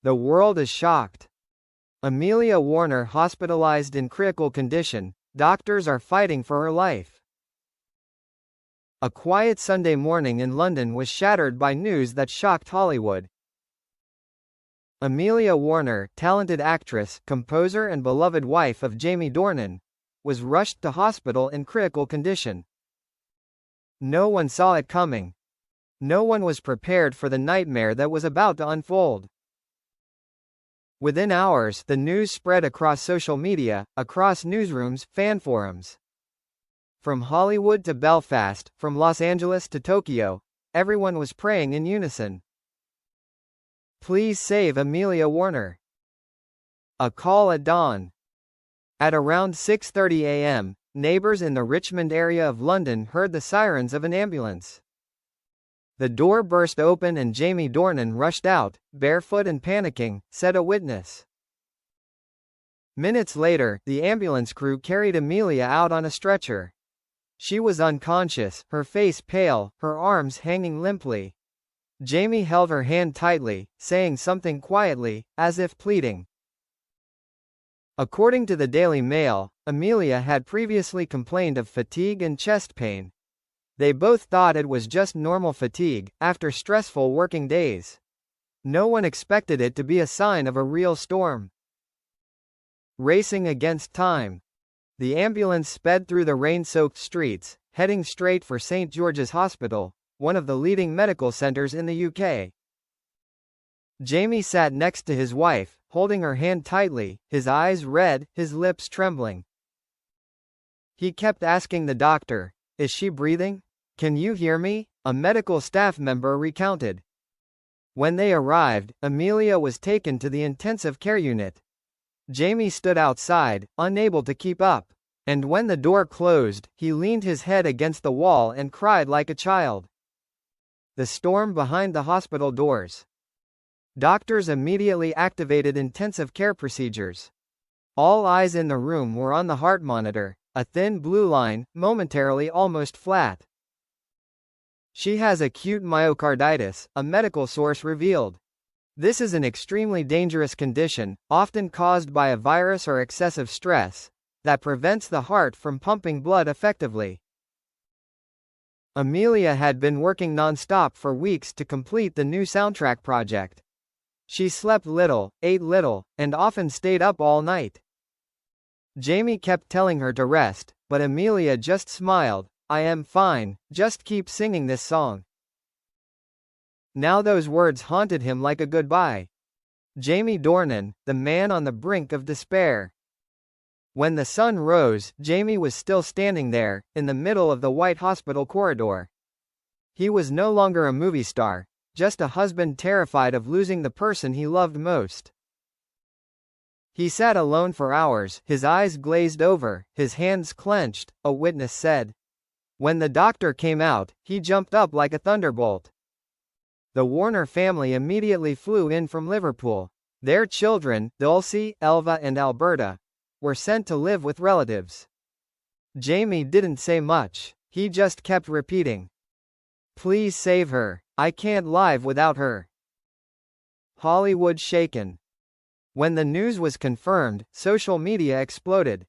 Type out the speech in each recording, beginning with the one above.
The world is shocked. Amelia Warner hospitalized in critical condition. Doctors are fighting for her life. A quiet Sunday morning in London was shattered by news that shocked Hollywood. Amelia Warner, talented actress, composer and beloved wife of Jamie Dornan, was rushed to hospital in critical condition. No one saw it coming. No one was prepared for the nightmare that was about to unfold. Within hours, the news spread across social media, across newsrooms, fan forums. From Hollywood to Belfast, from Los Angeles to Tokyo, everyone was praying in unison. Please save Amelia Warner. A call at dawn. At around 6:30 a.m., neighbors in the Richmond area of London heard the sirens of an ambulance. The door burst open and Jamie Dornan rushed out, barefoot and panicking, said a witness. Minutes later, the ambulance crew carried Amelia out on a stretcher. She was unconscious, her face pale, her arms hanging limply. Jamie held her hand tightly, saying something quietly, as if pleading. According to the Daily Mail, Amelia had previously complained of fatigue and chest pain. They both thought it was just normal fatigue, after stressful working days. No one expected it to be a sign of a real storm. Racing against time. The ambulance sped through the rain-soaked streets, heading straight for St. George's Hospital, one of the leading medical centers in the UK. Jamie sat next to his wife, holding her hand tightly, his eyes red, his lips trembling. He kept asking the doctor, "Is she breathing? Can you hear me?" A medical staff member recounted. When they arrived, Amelia was taken to the intensive care unit. Jamie stood outside, unable to keep up. And when the door closed, he leaned his head against the wall and cried like a child. The storm behind the hospital doors. Doctors immediately activated intensive care procedures. All eyes in the room were on the heart monitor, a thin blue line, momentarily almost flat. She has acute myocarditis, a medical source revealed. This is an extremely dangerous condition, often caused by a virus or excessive stress, that prevents the heart from pumping blood effectively. Amelia had been working non-stop for weeks to complete the new soundtrack project. She slept little, ate little, and often stayed up all night. Jamie kept telling her to rest, but Amelia just smiled. "I am fine, just keep singing this song." Now those words haunted him like a goodbye. Jamie Dornan, the man on the brink of despair. When the sun rose, Jamie was still standing there, in the middle of the white hospital corridor. He was no longer a movie star, just a husband terrified of losing the person he loved most. He sat alone for hours, his eyes glazed over, his hands clenched, a witness said. When the doctor came out, he jumped up like a thunderbolt. The Warner family immediately flew in from Liverpool. Their children, Dulcie, Elva and Alberta, were sent to live with relatives. Jamie didn't say much, he just kept repeating, "Please save her. I can't live without her." Hollywood shaken. When the news was confirmed, social media exploded.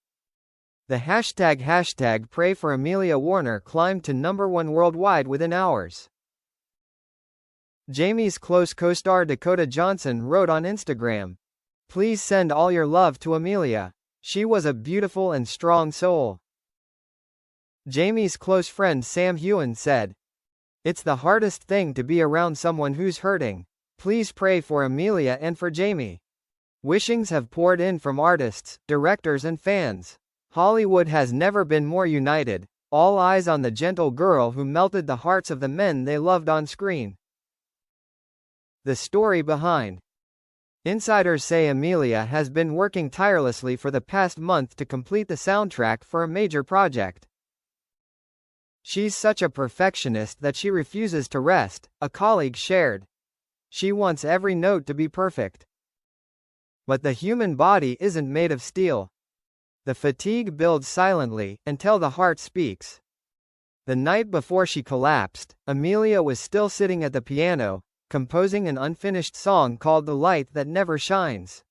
The hashtag Pray for Amelia Warner climbed to #1 worldwide within hours. Jamie's close co-star Dakota Johnson wrote on Instagram, "Please send all your love to Amelia. She was a beautiful and strong soul." Jamie's close friend Sam Heughan said, "It's the hardest thing to be around someone who's hurting. Please pray for Amelia and for Jamie." Wishings have poured in from artists, directors and fans. Hollywood has never been more united, all eyes on the gentle girl who melted the hearts of the men they loved on screen. The story behind. Insiders say Amelia has been working tirelessly for the past month to complete the soundtrack for a major project. "She's such a perfectionist that she refuses to rest," a colleague shared. "She wants every note to be perfect." But the human body isn't made of steel. The fatigue builds silently, until the heart speaks. The night before she collapsed, Amelia was still sitting at the piano, composing an unfinished song called The Light That Never Shines.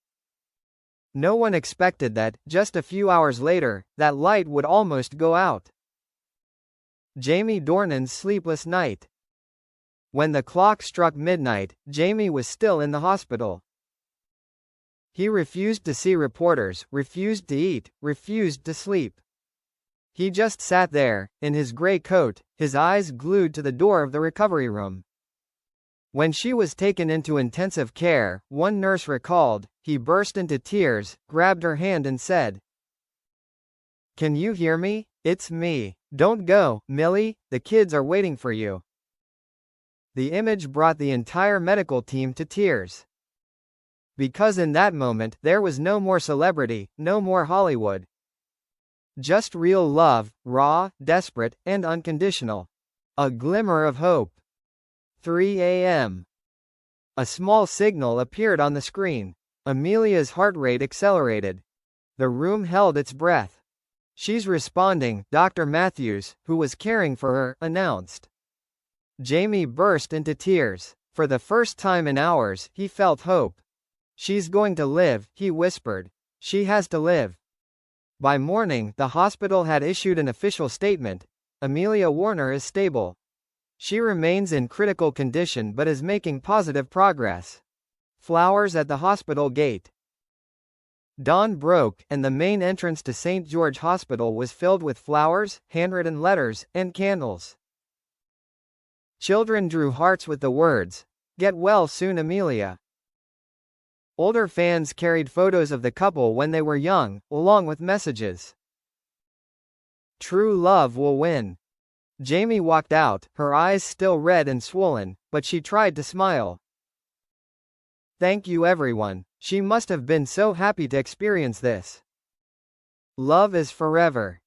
No one expected that, just a few hours later, that light would almost go out. Jamie Dornan's sleepless night. When the clock struck midnight, Jamie was still in the hospital. He refused to see reporters, refused to eat, refused to sleep. He just sat there, in his gray coat, his eyes glued to the door of the recovery room. When she was taken into intensive care, one nurse recalled, he burst into tears, grabbed her hand and said, "Can you hear me? It's me. Don't go, Millie, the kids are waiting for you." The image brought the entire medical team to tears. Because in that moment, there was no more celebrity, no more Hollywood. Just real love, raw, desperate, and unconditional. A glimmer of hope. 3 a.m. A small signal appeared on the screen. Amelia's heart rate accelerated. The room held its breath. "She's responding," Dr. Matthews, who was caring for her, announced. Jamie burst into tears. For the first time in hours, he felt hope. "She's going to live," he whispered. "She has to live." By morning, the hospital had issued an official statement. Amelia Warner is stable. She remains in critical condition but is making positive progress. Flowers at the hospital gate. Dawn broke, and the main entrance to St. George Hospital was filled with flowers, handwritten letters, and candles. Children drew hearts with the words, "Get well soon, Amelia." Older fans carried photos of the couple when they were young, along with messages. "True love will win." Jamie walked out, her eyes still red and swollen, but she tried to smile. "Thank you everyone. She must have been so happy to experience this. Love is forever."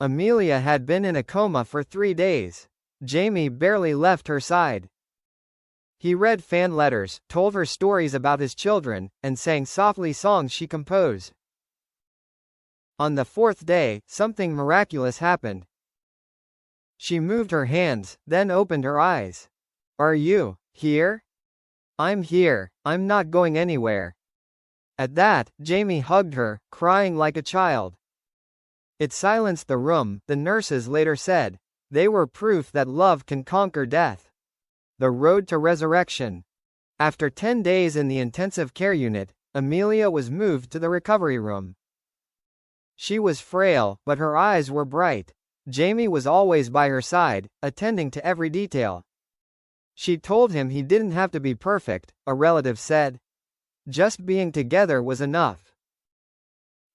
Amelia had been in a coma for 3 days. Jamie barely left her side. He read fan letters, told her stories about his children, and sang softly songs she composed. On the 4th day, something miraculous happened. She moved her hands, then opened her eyes. "Are you here?" "I'm here. I'm not going anywhere." At that, Jamie hugged her, crying like a child. It silenced the room, the nurses later said. They were proof that love can conquer death. The road to resurrection. After 10 days in the intensive care unit, Amelia was moved to the recovery room. She was frail, but her eyes were bright. Jamie was always by her side, attending to every detail. She told him he didn't have to be perfect, a relative said. Just being together was enough.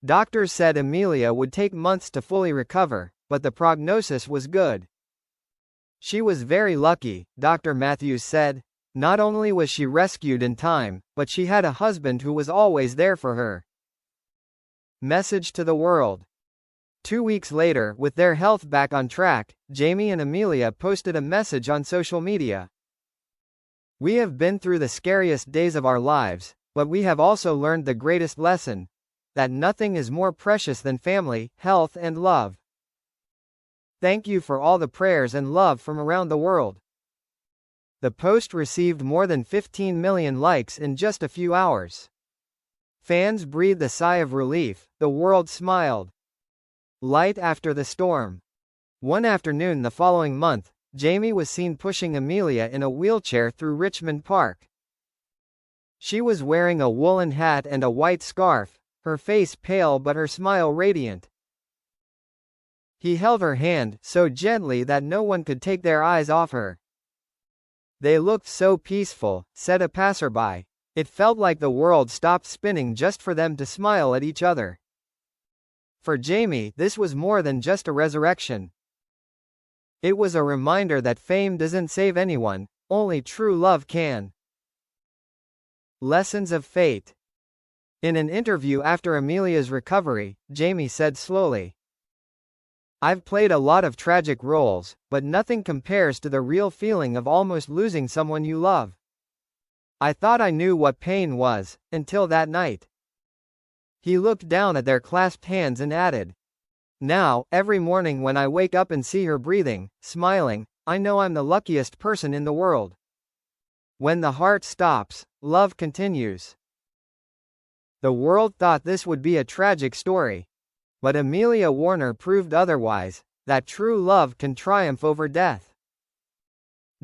Doctors said Amelia would take months to fully recover, but the prognosis was good. She was very lucky, Dr. Matthews said. Not only was she rescued in time, but she had a husband who was always there for her. Message to the world. 2 weeks later, with their health back on track, Jamie and Amelia posted a message on social media. "We have been through the scariest days of our lives, but we have also learned the greatest lesson, that nothing is more precious than family, health and love. Thank you for all the prayers and love from around the world." The post received more than 15 million likes in just a few hours. Fans breathed a sigh of relief, the world smiled. Light after the storm. One afternoon the following month, Jamie was seen pushing Amelia in a wheelchair through Richmond Park. She was wearing a woolen hat and a white scarf, her face pale but her smile radiant. He held her hand, so gently that no one could take their eyes off her. "They looked so peaceful," said a passerby. "It felt like the world stopped spinning just for them to smile at each other." For Jamie, this was more than just a resurrection. It was a reminder that fame doesn't save anyone, only true love can. Lessons of fate. In an interview after Amelia's recovery, Jamie said slowly, "I've played a lot of tragic roles, but nothing compares to the real feeling of almost losing someone you love. I thought I knew what pain was, until that night." He looked down at their clasped hands and added, "Now, every morning when I wake up and see her breathing, smiling, I know I'm the luckiest person in the world." When the heart stops, love continues. The world thought this would be a tragic story. But Amelia Warner proved otherwise, that true love can triumph over death.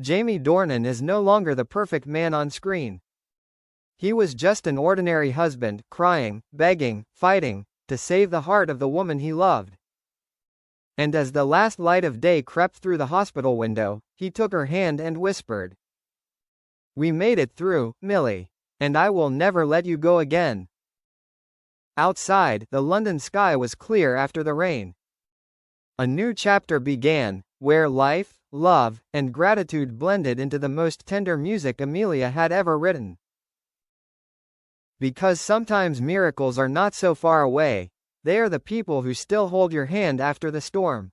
Jamie Dornan is no longer the perfect man on screen. He was just an ordinary husband, crying, begging, fighting, to save the heart of the woman he loved. And as the last light of day crept through the hospital window, he took her hand and whispered, "We made it through, Millie. And I will never let you go again." Outside, the London sky was clear after the rain. A new chapter began, where life, love, and gratitude blended into the most tender music Amelia had ever written. Because sometimes miracles are not so far away, they are the people who still hold your hand after the storm.